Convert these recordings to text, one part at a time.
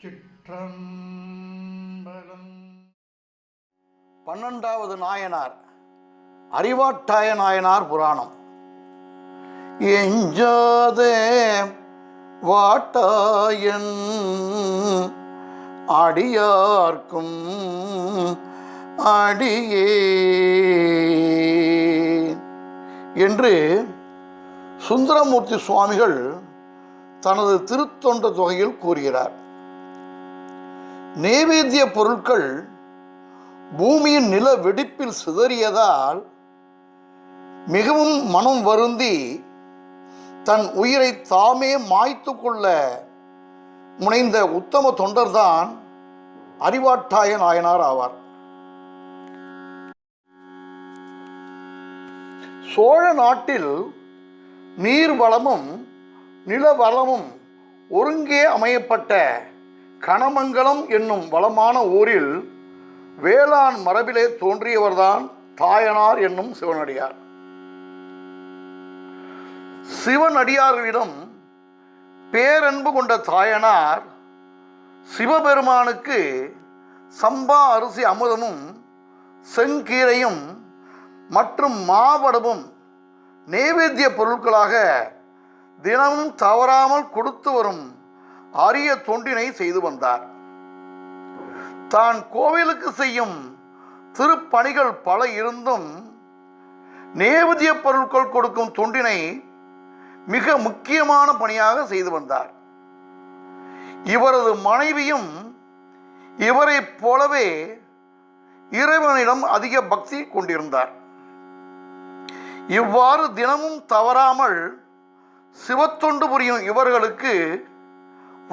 சிற்றம்பலம். 12வது நாயனார் அறிவாட்டாய நாயனார் புராணம். எஞ்சாதே வாட்டாயன் அடியார்க்கும் அடியே என்று சுந்தரமூர்த்தி சுவாமிகள் தனது திருத்தொண்ட தொகையில் கூறுகிறார். நைவேத்திய பொருட்கள் பூமியின் நில வெடிப்பில் சிதறியதால் மிகவும் மனம் வருந்தி தன் உயிரை தாமே மாய்த்து கொள்ள முனைந்த உத்தம தொண்டர்தான் அறிவாட்டாய நாயனார் ஆவார். சோழ நாட்டில் நீர் வளமும் நில வளமும் ஒருங்கே அமையப்பட்ட கணமங்கலம் என்னும் வளமான ஊரில் வேளாண் மரபிலே தோன்றியவர்தான் தாயனார் என்னும் சிவனடியார். சிவனடியார்களிடம் பேரன்பு கொண்ட தாயனார் சிவபெருமானுக்கு சம்பா அரிசி அமுதமும் செங்கீரையும் மற்றும் மாவடமும் நைவேத்திய பொருட்களாக தினமும் தவறாமல் கொடுத்து வரும் அரிய தொண்டினை செய்து வந்தார். தான் கோவிலுக்கு செய்யும் திருப்பணிகள் பல இருந்தும் நைவேத்திய பொருட்கள் கொடுக்கும் தொண்டினை மிக முக்கியமான பணியாக செய்து வந்தார். இவரது மனைவியும் இவரைப் போலவே இறைவனிடம் அதிக பக்தி கொண்டிருந்தார். இவ்வாறு தினமும் தவறாமல் சிவத்தொண்டு புரியும் இவர்களுக்கு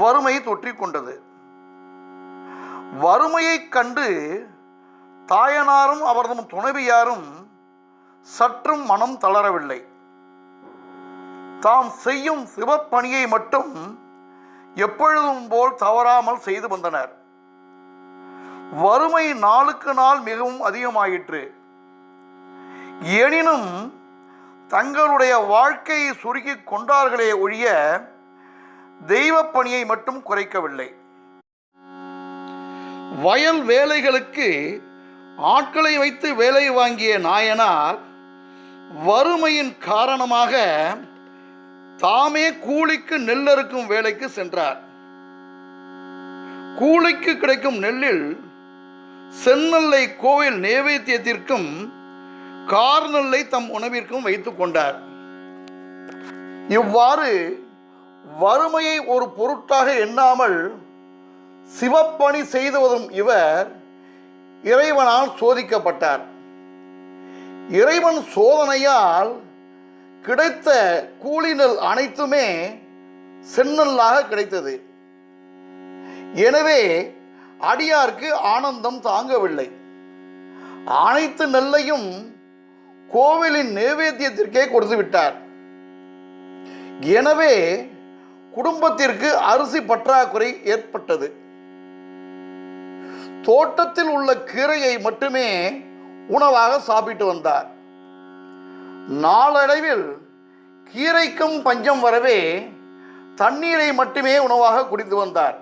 வறுமை தொற்றிக் கொண்டது. வறுமையைக் கண்டு தாயனாரும் அவரது துணைவியாரும் சற்றும் மனம் தளரவில்லை. தாம் செய்யும் சிவப்பணியை மட்டும் எப்பொழுதும் போல் தவறாமல் செய்து வந்தனர். வறுமை நாளுக்கு நாள் மிகவும் அதிகமாயிற்று. எனினும் தங்களுடைய வாழ்க்கையை சுருக்கிக் கொண்டார்களே ஒழிய தெய்வ பணியை மட்டும் குறைக்கவில்லை. வயல் வேலைகளுக்கு ஆட்களை வைத்து வேலை வாங்கிய நாயனார் வறுமையின் காரணமாக தாமே கூலிக்கு நெல் அறுக்கும் வேலைக்கு சென்றார். கூலிக்கு கிடைக்கும் நெல்லில் செந்நெல்லை கோவில் நைவேத்தியத்திற்கும் கார்நெல்லை தம் உணவிற்கும் வைத்துக் கொண்டார். இவ்வாறு வறுமையை ஒரு பொருட்டாக எண்ணாமல் சிவப்பணி செய்து வரும் இவர் இறைவனால் சோதிக்கப்பட்டார். இறைவன் சோதனையால் கிடைத்த கூலி நெல் அனைத்துமே செந்நெல்லாக கிடைத்தது. எனவே அடியாருக்கு ஆனந்தம் தாங்கவில்லை. அனைத்து நெல்லையும் கோவிலின் நைவேத்தியத்திற்கே கொடுத்து விட்டார். எனவே குடும்பத்திற்கு அரிசி பற்றாக்குறை ஏற்பட்டது. தோட்டத்தில் உள்ள கீரையை மட்டுமே உணவாக சாப்பிட்டு வந்தார். நாளடைவில் கீரைக்கும் பஞ்சம் வரவே தண்ணீரை மட்டுமே உணவாக குடித்து வந்தார்.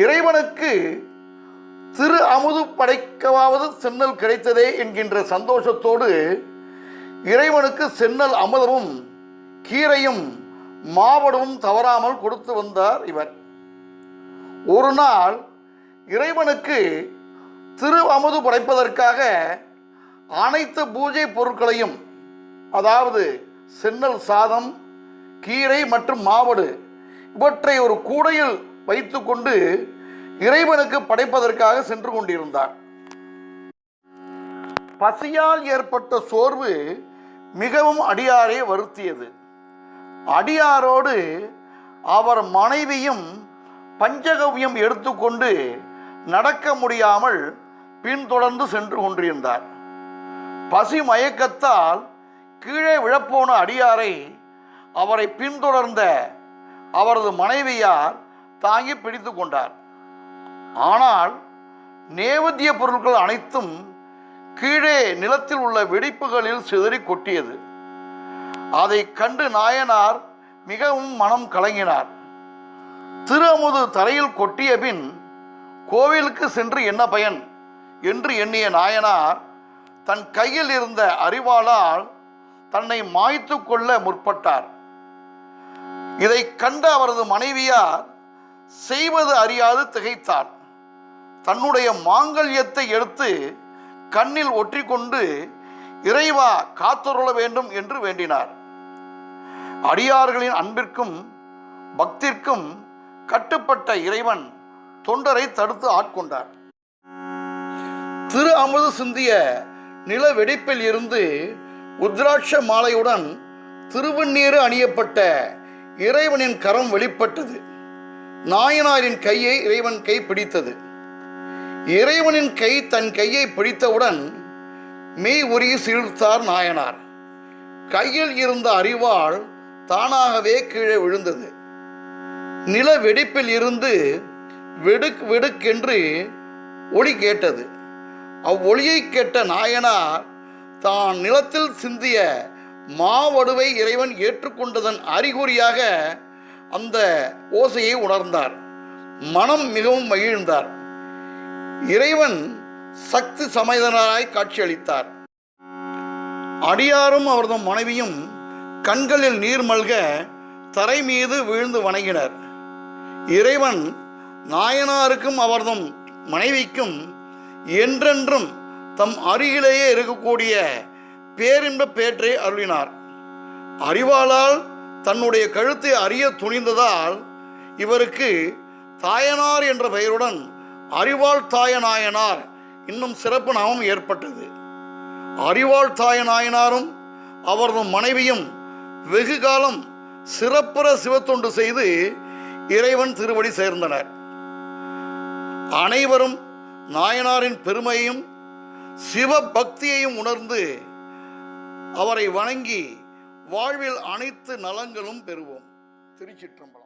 இறைவனுக்கு திரு அமுது படைக்கவாவது செந்நெல் கிடைத்ததே என்கின்ற சந்தோஷத்தோடு இறைவனுக்கு செந்நெல் அமுதமும் கீரையும் மாவடமும் தவறாமல் கொடுத்து வந்தார் இவர். ஒரு நாள் இறைவனுக்கு திரு அமுது படைப்பதற்காக அனைத்து பூஜை பொருட்களையும், அதாவது செந்நெல் சாதம், கீரை மற்றும் மாவடு இவற்றை ஒரு கூடையில் வைத்து கொண்டு இறைவனுக்கு படைப்பதற்காக சென்று கொண்டிருந்தார். பசியால் ஏற்பட்ட சோர்வு மிகவும் அடியாரை வருத்தியது. அடியாரோடு அவர் மனைவியும் பஞ்சகவ்யம் எடுத்துக்கொண்டு நடக்க முடியாமல் பின்தொடர்ந்து சென்று கொண்டிருந்தார். பசி மயக்கத்தால் கீழே விழப்போன அடியாரை அவரை பின்தொடர்ந்த அவரது மனைவியார் தாங்கி பிடித்து கொண்டார். ஆனால் நைவேத்திய பொருட்கள் அனைத்தும் கீழே நிலத்தில் உள்ள வெடிப்புகளில் சிதறி கொட்டியது. அதை கண்டு நாயனார் மிகவும் மனம் கலங்கினார். திரு அமுது தரையில் கொட்டிய பின் கோவிலுக்கு சென்று என்ன பயன் என்று எண்ணிய நாயனார் தன் கையில் இருந்த அரிவாளால் தன்னை மாய்த்து கொள்ள முற்பட்டார். இதை கண்ட அவரது மனைவியார் செய்வது அறியாது திகைத்தார். தன்னுடைய மாங்கல்யத்தை எடுத்து கண்ணில் ஒற்றிக்கொண்டு இறைவா காத்தருள வேண்டும் என்று வேண்டினார். அடியார்களின் அன்பிற்கும் பக்திற்கும் கட்டுப்பட்ட இறைவன் தொண்டரை தடுத்து ஆட்கொண்டார். திரு அமுது சிந்திய நில வெடிப்பில் இருந்து உத்ராட்ச மாலையுடன் திருவண்ணீறு அணியப்பட்ட இறைவனின் கரம் வெளிப்பட்டது. நாயனாரின் கையை இறைவன் கை பிடித்தது. இறைவனின் கை தன் கையை பிடித்தவுடன் மெய் உருகி சிலிர்த்தார் நாயனார். கையில் இருந்த அரிவாள் தானாகவே கீழே விழுந்தது. நில வெடிப்பில் இருந்து வெடுக் வெடுக்கென்று ஒளி கேட்டது. அவ்வொளியை கேட்ட நாயனார் தான் நிலத்தில் சிந்திய மாவடுவை இறைவன் ஏற்றுக்கொண்டதன் அறிகுறியாக அந்த ஓசையை உணர்ந்தார். மனம் மிகவும் மகிழ்ந்தார். இறைவன் சக்தி சமேதனாய் காட்சியளித்தார். அடியாரும் அவரது மனைவியும் கண்களில் நீர் மல்க தரை மீது வீழ்ந்து வணங்கினர். இறைவன் நாயனாருக்கும் அவரது மனைவிக்கும் என்றென்றும் தம் அருகிலேயே இருக்கக்கூடிய பேரின்ப பேற்றை அருளினார். அறிவாளால் தன்னுடைய கழுத்தை அறிய துணிந்ததால் இவருக்கு தாயனார் என்ற பெயருடன் அறிவாள் தாயநாயனார் இன்னும் சிறப்பு நாமம் ஏற்பட்டது. அறிவாள் தாயநாயனாரும் அவரது மனைவியும் வெகு காலம் சிறப்புற சிவத்தொண்டு செய்து இறைவன் திருவடி சேர்ந்தனர். அனைவரும் நாயனாரின் பெருமையையும் சிவ பக்தியையும் உணர்ந்து அவரை வணங்கி வாழ்வில் அனைத்து நலங்களும் பெறுவோம். திருச்சிற்றம்பலம்.